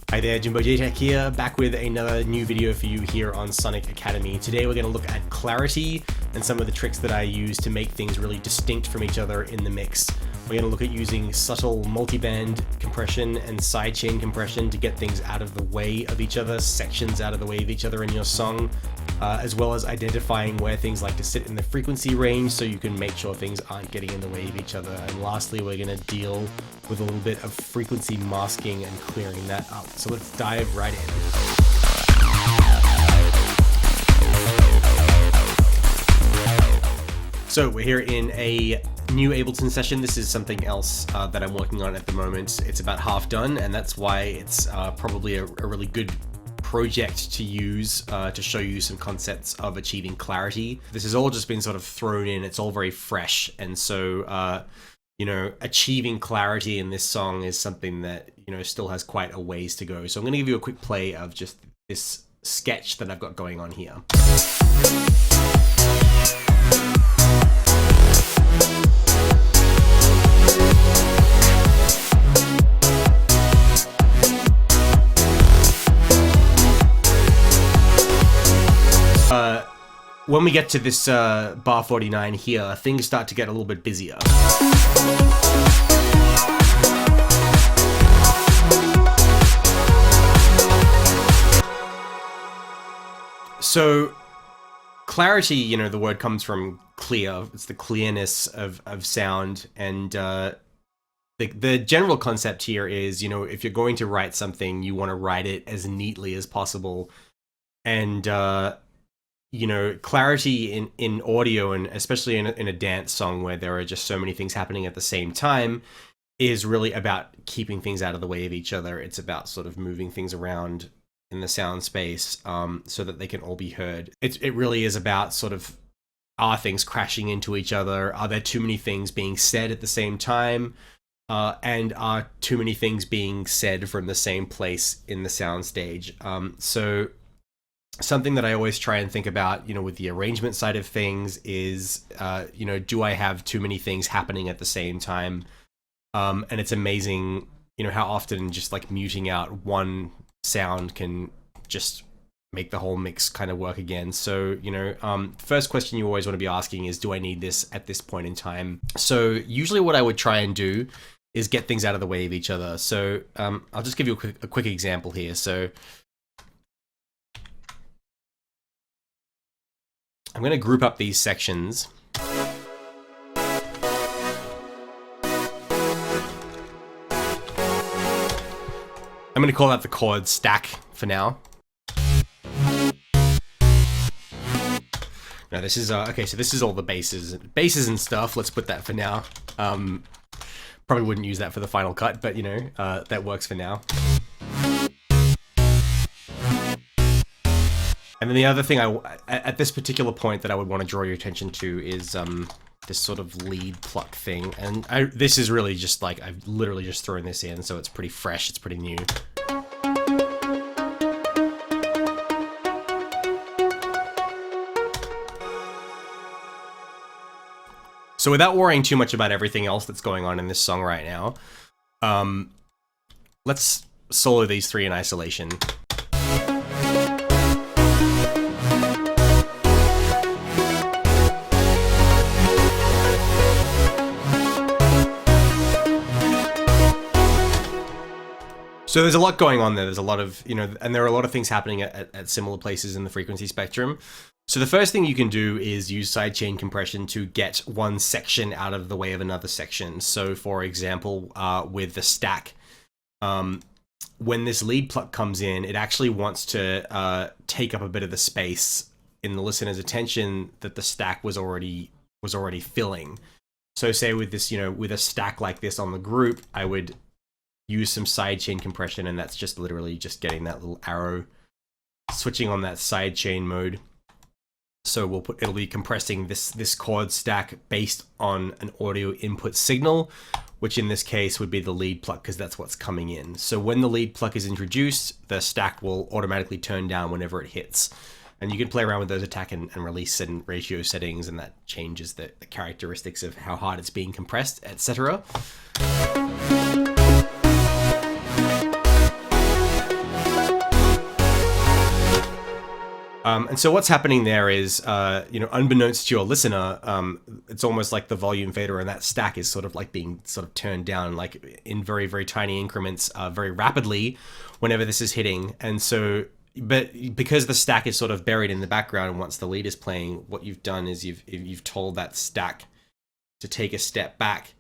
Hi there, Jimbo JTech here, back with another new video for you here on Sonic Academy. Today we're going to look at clarity and some of the tricks that I use to make things really distinct from each other in the mix. We're going to look at using subtle multiband compression and sidechain compression to get things out of the way of each other, sections out of the way of each other in your song, as well as identifying where things like to sit in the frequency range so you can make sure things aren't getting in the way of each other. And lastly, we're going to deal with a little bit of frequency masking and clearing that up. So let's dive right in. So we're here in a new Ableton session. This is something else that I'm working on at the moment. It's about half done, and that's why it's probably a really good project to use to show you some concepts of achieving clarity. This has all just been sort of thrown in. It's all very fresh, and so you know, achieving clarity in this song is something that, you know, still has quite a ways to go. So I'm going to give you a quick play of just this sketch that I've got going on here. When we get to this bar 49 here, things start to get a little bit busier. So clarity, you know, the word comes from clear. It's the clearness of sound, and the general concept here is, you know, if you're going to write something, you want to write it as neatly as possible. And you know, clarity in audio, and especially in a dance song where there are just so many things happening at the same time, is really about keeping things out of the way of each other. It's about sort of moving things around in the sound space so that they can all be heard. It really is about sort of, are things crashing into each other? Are there too many things being said at the same time? And are too many things being said from the same place in the sound stage? So something that I always try and think about, you know, with the arrangement side of things is, you know, do I have too many things happening at the same time? And it's amazing, you know, how often just like muting out one sound can just make the whole mix kind of work again. So, you know, first question you always want to be asking is, do I need this at this point in time? So usually what I would try and do is get things out of the way of each other. So I'll just give you a quick example here. So I'm going to group up these sections. I'm going to call that the chord stack for now. Now this is, okay, so this is all the basses and stuff. Let's put that for now. Probably wouldn't use that for the final cut, but you know, that works for now. And then the other thing at this particular point that I would want to draw your attention to is this sort of lead pluck thing. And this is really just like, I've literally just thrown this in, so it's pretty fresh, it's pretty new. So without worrying too much about everything else that's going on in this song right now, let's solo these three in isolation. So there's a lot going on there. There's a lot of, you know, and there are a lot of things happening at similar places in the frequency spectrum. So the first thing you can do is use sidechain compression to get one section out of the way of another section. So for example, with the stack, when this lead pluck comes in, it actually wants to take up a bit of the space in the listener's attention that the stack was already filling. So say with this, you know, with a stack like this on the group, I would use some sidechain compression, and that's just literally just getting that little arrow, switching on that sidechain mode. So it'll be compressing this chord stack based on an audio input signal, which in this case would be the lead pluck, because that's what's coming in. So when the lead pluck is introduced, the stack will automatically turn down whenever it hits. And you can play around with those attack and release and ratio settings, and that changes the characteristics of how hard it's being compressed, etc. And so what's happening there is, unbeknownst to your listener, it's almost like the volume fader in that stack is sort of like being sort of turned down, like in very, very tiny increments, very rapidly whenever this is hitting. And so, but because the stack is sort of buried in the background once the lead is playing, what you've done is you've told that stack to take a step back,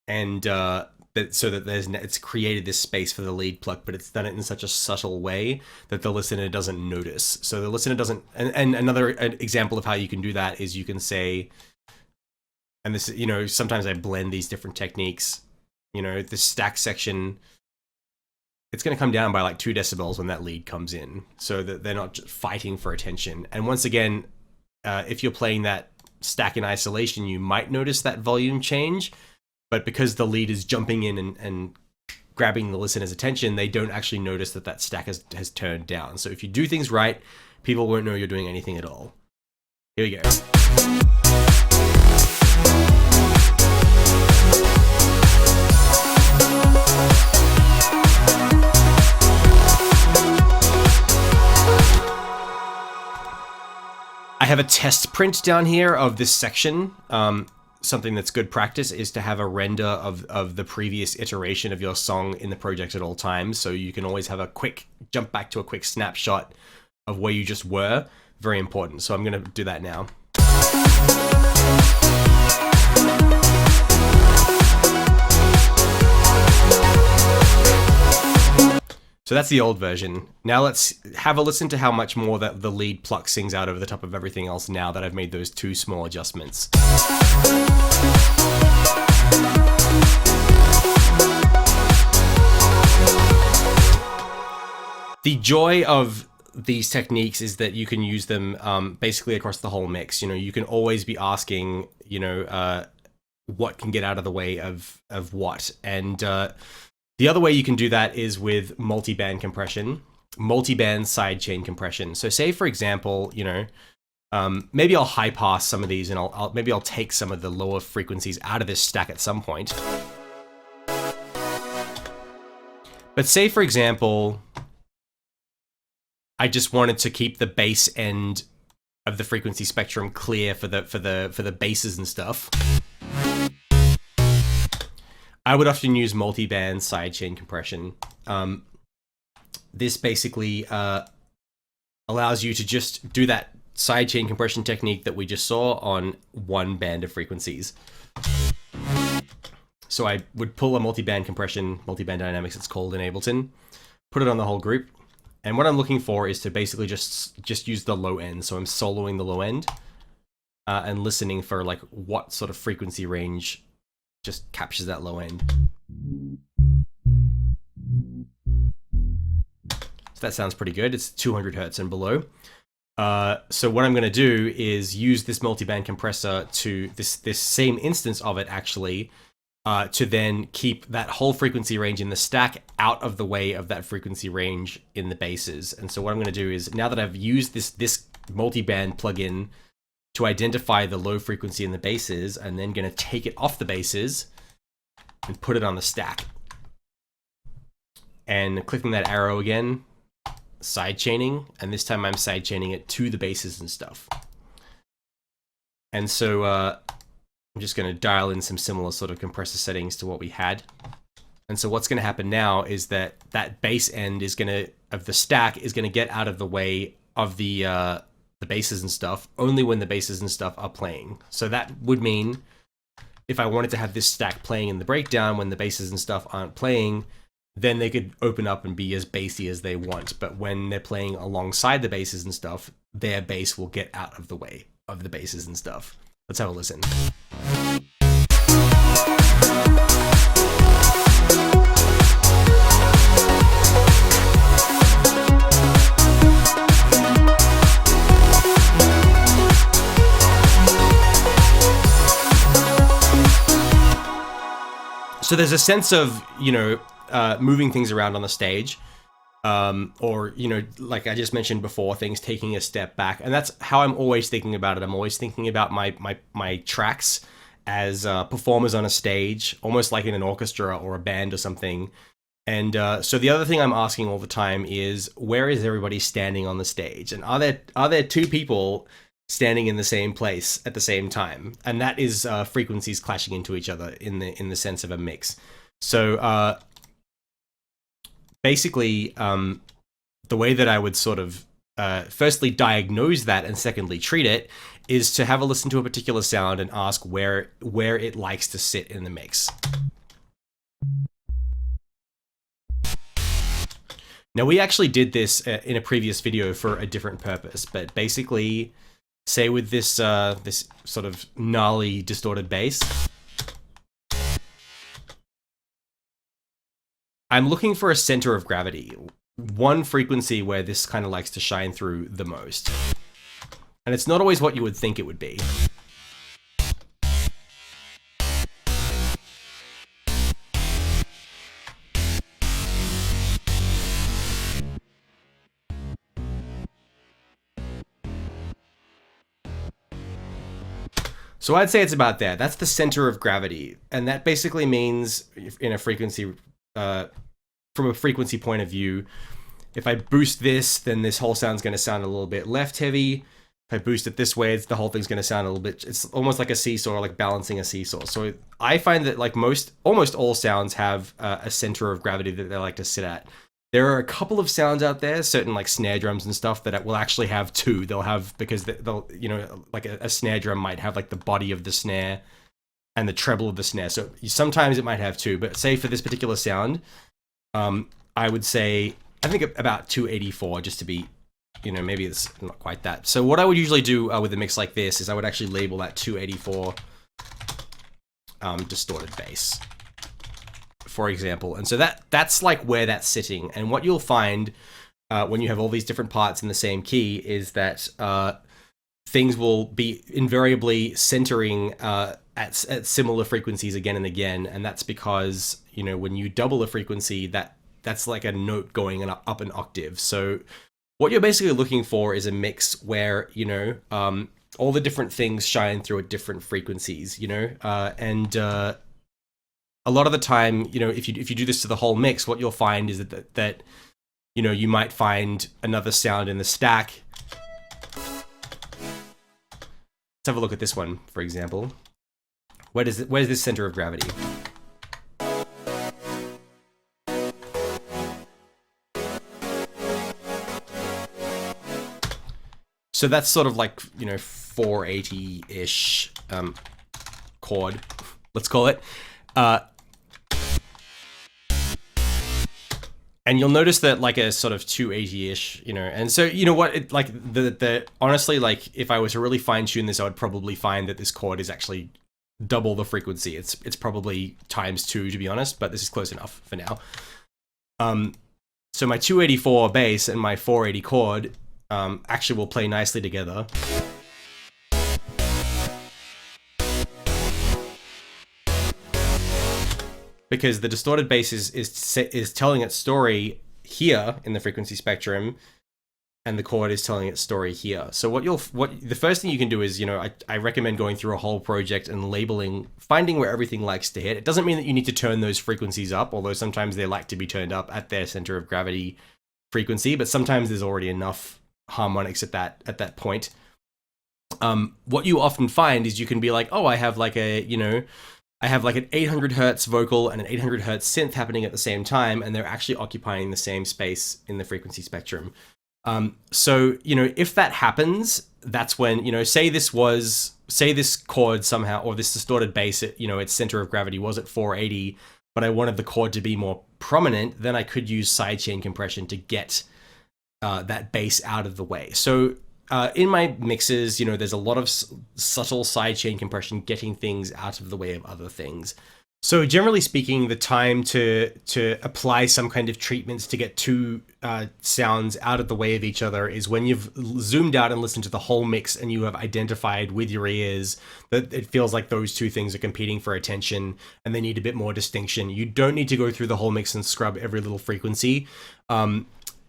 and so that it's created this space for the lead pluck, but it's done it in such a subtle way that the listener doesn't notice. So the listener doesn't. And another example of how you can do that is you can say, and this, sometimes I blend these different techniques. This stack section, it's going to come down by like 2 decibels when that lead comes in, so that they're not just fighting for attention. And once again, if you're playing that stack in isolation, you might notice that volume change, but because the lead is jumping in and grabbing the listener's attention, they don't actually notice that stack has turned down. So if you do things right, people won't know you're doing anything at all. Here we go. I have a test print down here of this section. Something that's good practice is to have a render of the previous iteration of your song in the project at all times, so you can always have a quick jump back to a quick snapshot of where you just were. Very important. So I'm going to do that now. So that's the old version. Now let's have a listen to how much more that the lead pluck sings out over the top of everything else now that I've made those 2 small adjustments. The joy of these techniques is that you can use them basically across the whole mix. You can always be asking, what can get out of the way of what. And the other way you can do that is with multi-band compression, multi-band sidechain compression. So say, for example, maybe I'll high pass some of these, and maybe I'll take some of the lower frequencies out of this stack at some point. But say, for example, I just wanted to keep the bass end of the frequency spectrum clear for the basses and stuff. I would often use multi-band sidechain compression. This basically allows you to just do that sidechain compression technique that we just saw on one band of frequencies. So I would pull a multi-band compression, multi-band dynamics it's called in Ableton, put it on the whole group, and what I'm looking for is to basically just use the low end. So I'm soloing the low end and listening for like what sort of frequency range just captures that low end. So that sounds pretty good. It's 200 hertz and below. So what I'm going to do is use this multi-band compressor to this same instance of it actually, to then keep that whole frequency range in the stack out of the way of that frequency range in the basses. And so what I'm going to do is, now that I've used this multi-band plugin to identify the low frequency in the basses, I'm then going to take it off the basses and put it on the stack. And clicking that arrow again, side chaining, and this time I'm side chaining it to the basses and stuff. And so I'm just going to dial in some similar sort of compressor settings to what we had. And so what's going to happen now is that bass end of the stack is going to get out of the way of the basses and stuff only when the basses and stuff are playing. So that would mean if I wanted to have this stack playing in the breakdown when the basses and stuff aren't playing, then they could open up and be as bassy as they want. But when they're playing alongside the basses and stuff, their bass will get out of the way of the basses and stuff. Let's have a listen. So there's a sense of, moving things around on the stage, or, like I just mentioned before, things taking a step back. And that's how I'm always thinking about it. I'm always thinking about my tracks as performers on a stage, almost like in an orchestra or a band or something. And so the other thing I'm asking all the time is, where is everybody standing on the stage? And are there two people standing in the same place at the same time? And that is frequencies clashing into each other in the sense of a mix. So basically, the way that I would sort of firstly diagnose that and secondly treat it is to have a listen to a particular sound and ask where it likes to sit in the mix. Now, we actually did this in a previous video for a different purpose, but basically, say with this this sort of gnarly distorted bass, I'm looking for a center of gravity, one frequency where this kind of likes to shine through the most. And it's not always what you would think it would be. So I'd say it's about there. That's the center of gravity. And that basically means in a frequency, from a frequency point of view, if I boost this, then this whole sound's going to sound a little bit left heavy. If I boost it this way, the whole thing's going to sound a little bit, it's almost like a seesaw, like balancing a seesaw. So I find that like almost all sounds have a center of gravity that they like to sit at. There are a couple of sounds out there, certain like snare drums and stuff, that will actually have two. They'll have, because they'll, you know, like a snare drum might have like the body of the snare and the treble of the snare. So sometimes it might have two, but say for this particular sound, I would say, I think about 284, just to be, you know, maybe it's not quite that. So what I would usually do with a mix like this is I would actually label that 284 distorted bass, for example. And so that's like where that's sitting. And what you'll find when you have all these different parts in the same key is that things will be invariably centering at similar frequencies again and again. And that's because, you know, when you double a frequency, that's like a note going up an octave. So what you're basically looking for is a mix where, you know, all the different things shine through at different frequencies, you know, and a lot of the time, you know, if you do this to the whole mix, what you'll find is that you know, you might find another sound in the stack. Let's have a look at this one, for example. Where's this center of gravity? So that's sort of like, you know, 480-ish chord, let's call it. And you'll notice that like a sort of 280-ish, you know, and so, you know what, like honestly, like if I was to really fine tune this, I would probably find that this chord is actually double the frequency. It's probably ×2, to be honest, but this is close enough for now. So my 284 bass and my 480 chord actually will play nicely together. Because the distorted bass is telling its story here in the frequency spectrum, and the chord is telling its story here. So the first thing you can do is, you know, I recommend going through a whole project and labeling, finding where everything likes to hit. It doesn't mean that you need to turn those frequencies up, although sometimes they like to be turned up at their center of gravity frequency, but sometimes there's already enough harmonics at that point. What you often find is you can be like, oh, I have like an 800 hertz vocal and an 800 hertz synth happening at the same time, and they're actually occupying the same space in the frequency spectrum. So, you know, if that happens, that's when, you know, say this chord somehow, or this distorted bass, you know, its center of gravity was at 480, but I wanted the chord to be more prominent, then I could use sidechain compression to get that bass out of the way. So in my mixes, you know, there's a lot of subtle sidechain compression getting things out of the way of other things. So generally speaking, the time to apply some kind of treatments to get two sounds out of the way of each other is when you've zoomed out and listened to the whole mix and you have identified with your ears that it feels like those two things are competing for attention and they need a bit more distinction. You don't need to go through the whole mix and scrub every little frequency.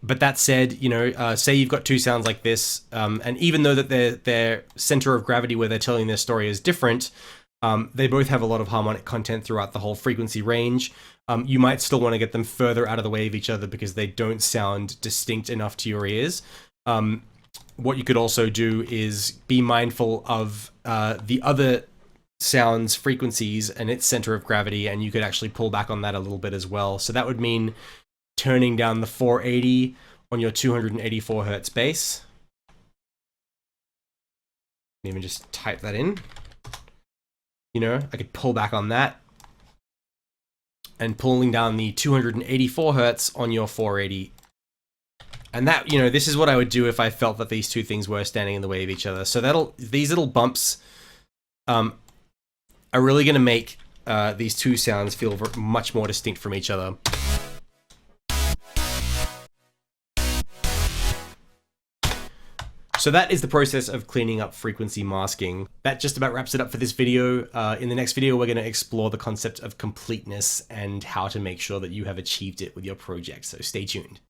But that said, you know, say you've got two sounds like this, and even though that their center of gravity where they're telling their story is different, They both have a lot of harmonic content throughout the whole frequency range. You might still want to get them further out of the way of each other because they don't sound distinct enough to your ears. What you could also do is be mindful of the other sound's frequencies and its center of gravity, and you could actually pull back on that a little bit as well. So that would mean turning down the 480 on your 284 hertz bass. Even just type that in. You know, I could pull back on that. And pulling down the 284 hertz on your 480. And that, you know, this is what I would do if I felt that these two things were standing in the way of each other. So these little bumps are really going to make these two sounds feel much more distinct from each other. So that is the process of cleaning up frequency masking. That just about wraps it up for this video. In the next video, we're going to explore the concept of completeness and how to make sure that you have achieved it with your project. So stay tuned.